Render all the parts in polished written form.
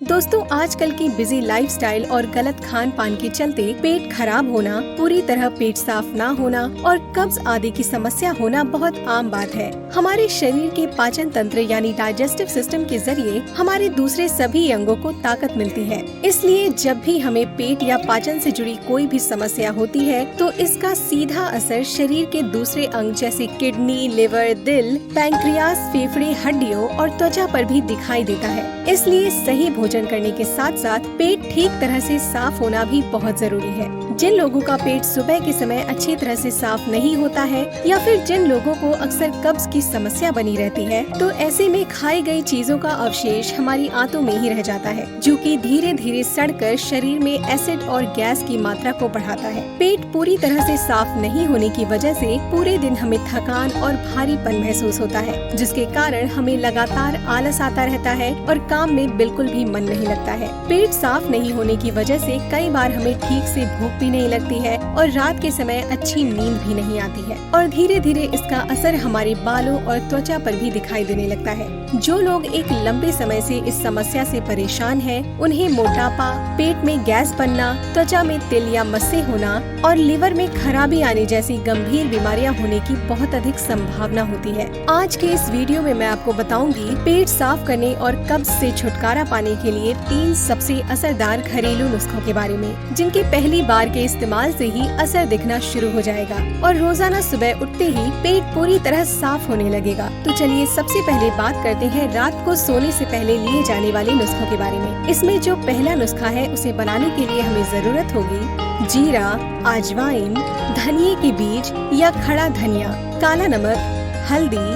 दोस्तों, आजकल की बिजी लाइफस्टाइल और गलत खान पान के चलते पेट खराब होना, पूरी तरह पेट साफ ना होना और कब्ज आदि की समस्या होना बहुत आम बात है। हमारे शरीर के पाचन तंत्र यानी डाइजेस्टिव सिस्टम के जरिए हमारे दूसरे सभी अंगों को ताकत मिलती है। इसलिए जब भी हमें पेट या पाचन से जुड़ी कोई भी समस्या होती है तो इसका सीधा असर शरीर के दूसरे अंग जैसे किडनी, लिवर, दिल, पैंक्रियास, फेफड़े, हड्डियों और त्वचा पर भी दिखाई देता है। इसलिए सही भोजन करने के साथ साथ पेट ठीक तरह से साफ होना भी बहुत जरूरी है। जिन लोगों का पेट सुबह के समय अच्छी तरह से साफ नहीं होता है या फिर जिन लोगों को अक्सर कब्ज की समस्या बनी रहती है, तो ऐसे में खाई गई चीजों का अवशेष हमारी आंतों में ही रह जाता है, जो कि धीरे धीरे सड़कर शरीर में एसिड और गैस की मात्रा को बढ़ाता है। पेट पूरी तरह से साफ नहीं होने की वजह से पूरे दिन हमें थकान और भारीपन महसूस होता है, जिसके कारण हमें लगातार आलस आता रहता है और काम में बिल्कुल भी मन नहीं लगता है। पेट साफ नहीं होने की वजह से कई बार हमें ठीक से भूख भी नहीं लगती है और रात के समय अच्छी नींद भी नहीं आती है और धीरे धीरे इसका असर हमारे बालों और त्वचा पर भी दिखाई देने लगता है। जो लोग एक लंबे समय से इस समस्या से परेशान हैं, उन्हें मोटापा, पेट में गैस बनना, त्वचा में तिल या मस्से होना और लिवर में खराबी आने जैसी गंभीर बीमारियां होने की बहुत अधिक संभावना होती है। आज के इस वीडियो में मैं आपको बताऊंगी पेट साफ करने और कब्ज से छुटकारा पाने के लिए 3 सबसे असरदार घरेलू नुस्खों के बारे में, जिनके पहली बार के इस्तेमाल से ही असर दिखना शुरू हो जाएगा और रोजाना सुबह उठते ही पेट पूरी तरह साफ होने लगेगा। तो चलिए सबसे पहले बात करते हैं रात को सोने से पहले लिए जाने वाले नुस्खों के बारे में। इसमें जो पहला नुस्खा है उसे बनाने के लिए हमें जरूरत होगी जीरा, अजवाइन, धनिये के बीज या खड़ा धनिया, काला नमक, हल्दी,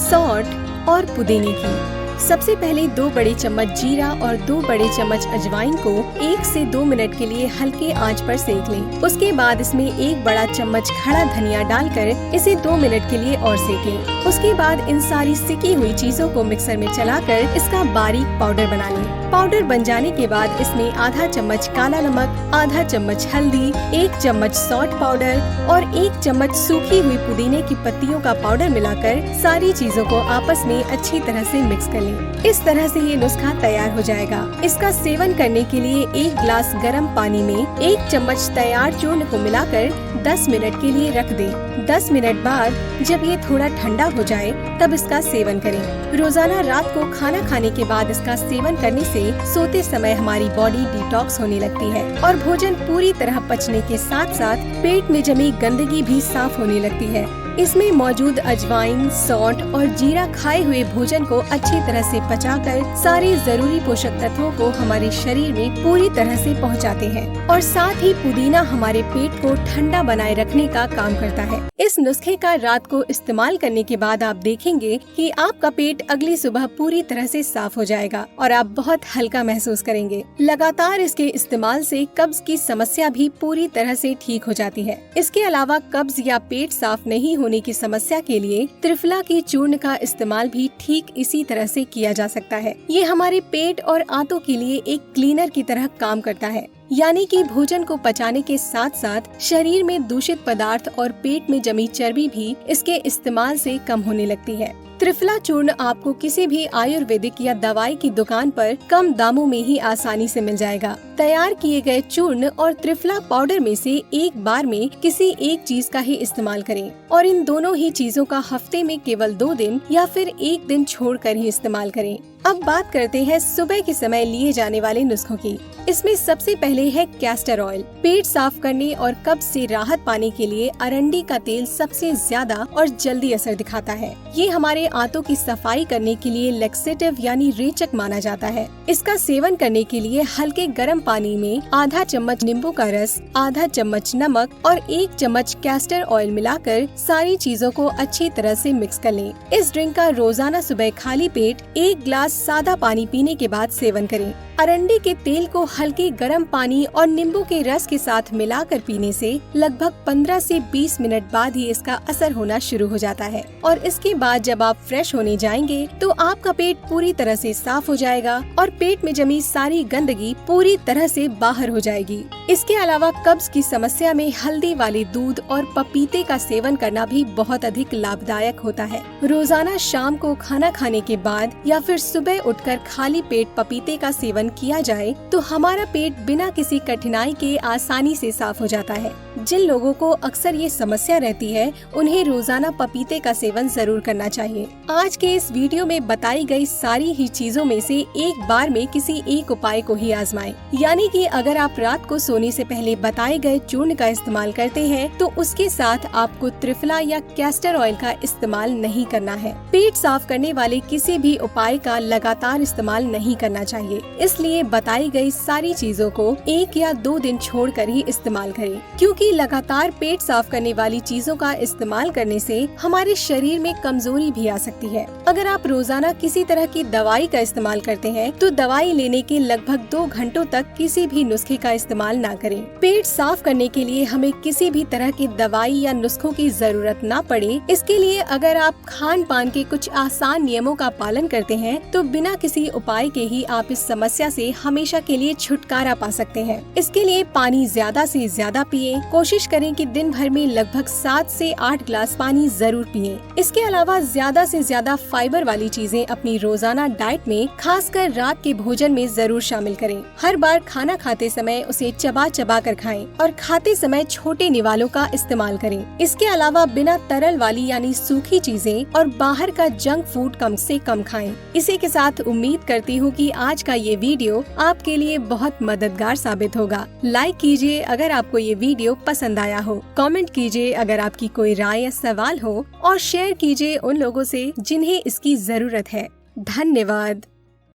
सौंठ और पुदीने की। सबसे पहले 2 बड़े चम्मच जीरा और 2 बड़े चम्मच अजवाइन को 1 से 2 मिनट के लिए हल्के आंच पर सेक लें। उसके बाद इसमें 1 बड़ा चम्मच खड़ा धनिया डालकर इसे 2 मिनट के लिए और सेकें। उसके बाद इन सारी सिकी हुई चीजों को मिक्सर में चलाकर इसका बारीक पाउडर बना लें। पाउडर बन जाने के बाद इसमें आधा चम्मच काला नमक, आधा चम्मच हल्दी, 1 चम्मच सौंठ पाउडर और 1 चम्मच सूखी हुई पुदीने की पत्तियों का पाउडर मिलाकर सारी चीजों को आपस में अच्छी तरह से मिक्स कर लें। इस तरह से ये नुस्खा तैयार हो जाएगा। इसका सेवन करने के लिए 1 गिलास गर्म पानी में 1 चम्मच तैयार चूर्ण को मिलाकर 10 मिनट के लिए रख दें। 10 मिनट बाद जब ये थोड़ा ठंडा हो जाए तब इसका सेवन करें। रोजाना रात को खाना खाने के बाद इसका सेवन करने से सोते समय हमारी बॉडी डिटॉक्स होने लगती है और भोजन पूरी तरह पचने के साथ साथ पेट में जमी गंदगी भी साफ होने लगती है। इसमें मौजूद अजवाइन, सौंठ और जीरा खाए हुए भोजन को अच्छी तरह से पचाकर सारे जरूरी पोषक तत्वों को हमारे शरीर में पूरी तरह से पहुंचाते हैं और साथ ही पुदीना हमारे पेट को ठंडा बनाए रखने का काम करता है। इस नुस्खे का रात को इस्तेमाल करने के बाद आप देखेंगे कि आपका पेट अगली सुबह पूरी तरह से साफ हो जाएगा और आप बहुत हल्का महसूस करेंगे। लगातार इसके इस्तेमाल से कब्ज की समस्या भी पूरी तरह से ठीक हो जाती है। इसके अलावा कब्ज या पेट साफ नहीं होने की समस्या के लिए त्रिफला के चूर्ण का इस्तेमाल भी ठीक इसी तरह से किया जा सकता है। ये हमारे पेट और आंतों के लिए एक क्लीनर की तरह काम करता है, यानी कि भोजन को पचाने के साथ साथ शरीर में दूषित पदार्थ और पेट में जमी चर्बी भी इसके इस्तेमाल से कम होने लगती है। त्रिफला चूर्ण आपको किसी भी आयुर्वेदिक या दवाई की दुकान पर कम दामों में ही आसानी से मिल जाएगा। तैयार किए गए चूर्ण और त्रिफला पाउडर में से एक बार में किसी एक चीज का ही इस्तेमाल करें और इन दोनों ही चीजों का हफ्ते में केवल 2 दिन या फिर 1 दिन छोड़कर ही इस्तेमाल करें। अब बात करते हैं सुबह के समय लिए जाने वाले नुस्खों की। इसमें सबसे पहले है कैस्टर ऑयल। पेट साफ करने और कब्ज से राहत पाने के लिए अरंडी का तेल सबसे ज्यादा और जल्दी असर दिखाता है। ये हमारे आंतों की सफाई करने के लिए लैक्सेटिव यानी रेचक माना जाता है। इसका सेवन करने के लिए हल्के गर्म पानी में आधा चम्मच नींबू का रस, आधा चम्मच नमक और 1 चम्मच कैस्टर ऑयल मिलाकर सारी चीजों को अच्छी तरह से मिक्स कर लें। इस ड्रिंक का रोजाना सुबह खाली पेट 1 गिलास सादा पानी पीने के बाद सेवन करें। अरंडी के तेल को हल्के गर्म पानी और नींबू के रस के साथ मिलाकर पीने से लगभग 15 से 20 मिनट बाद ही इसका असर होना शुरू हो जाता है और इसके बाद जब आप फ्रेश होने जाएंगे तो आपका पेट पूरी तरह से साफ हो जाएगा और पेट में जमी सारी गंदगी पूरी तरह से बाहर हो जाएगी। इसके अलावा कब्ज की समस्या में हल्दी वाले दूध और पपीते का सेवन करना भी बहुत अधिक लाभदायक होता है। रोजाना शाम को खाना खाने के बाद या फिर सुबह उठकर खाली पेट पपीते का सेवन किया जाए तो हमारा पेट बिना किसी कठिनाई के आसानी से साफ हो जाता है। जिन लोगों को अक्सर ये समस्या रहती है उन्हें रोजाना पपीते का सेवन जरूर करना चाहिए। आज के इस वीडियो में बताई गई सारी ही चीजों में से एक बार में किसी एक उपाय को ही आजमाएं। यानी कि अगर आप रात को सोने से पहले बताए गए चूर्ण का इस्तेमाल करते हैं तो उसके साथ आपको त्रिफला या कैस्टर ऑयल का इस्तेमाल नहीं करना है। पेट साफ करने वाले किसी भी उपाय का लगातार इस्तेमाल नहीं करना चाहिए, इसलिए बताई गई सारी चीजों को 1 या 2 दिन छोड़कर ही इस्तेमाल करें, क्योंकि लगातार पेट साफ करने वाली चीजों का इस्तेमाल करने से हमारे शरीर में कमजोरी भी आ सकती है। अगर आप रोजाना किसी तरह की दवाई का इस्तेमाल करते हैं तो दवाई लेने के लगभग 2 घंटों तक किसी भी नुस्खे का इस्तेमाल ना करें। पेट साफ करने के लिए हमें किसी भी तरह की दवाई या नुस्खों की जरूरत ना पड़े। इसके लिए अगर आप खान पान के कुछ आसान नियमों का पालन करते हैं तो बिना किसी उपाय के ही आप इस समस्या से हमेशा के लिए छुटकारा पा सकते हैं। इसके लिए पानी ज्यादा से ज्यादा पिए। कोशिश करें कि दिन भर में लगभग 7 से 8 ग्लास पानी जरूर पिए। इसके अलावा ज्यादा से ज्यादा फाइबर वाली चीजें अपनी रोजाना डाइट में खासकर रात के भोजन में जरूर शामिल करें। हर बार खाना खाते समय उसे चबा चबा कर खाएं और खाते समय छोटे निवालों का इस्तेमाल करें। इसके अलावा बिना तरल वाली यानी सूखी चीजें और बाहर का जंक फूड कम से कम खाएं। इसी के साथ उम्मीद करती हूँ कि आज का ये वीडियो आपके लिए बहुत मददगार साबित होगा। लाइक कीजिए अगर आपको ये वीडियो पसंद आया हो, कमेंट कीजिए अगर आपकी कोई राय या सवाल हो और शेयर कीजिए उन लोगों से जिन्हें इसकी जरूरत है। धन्यवाद।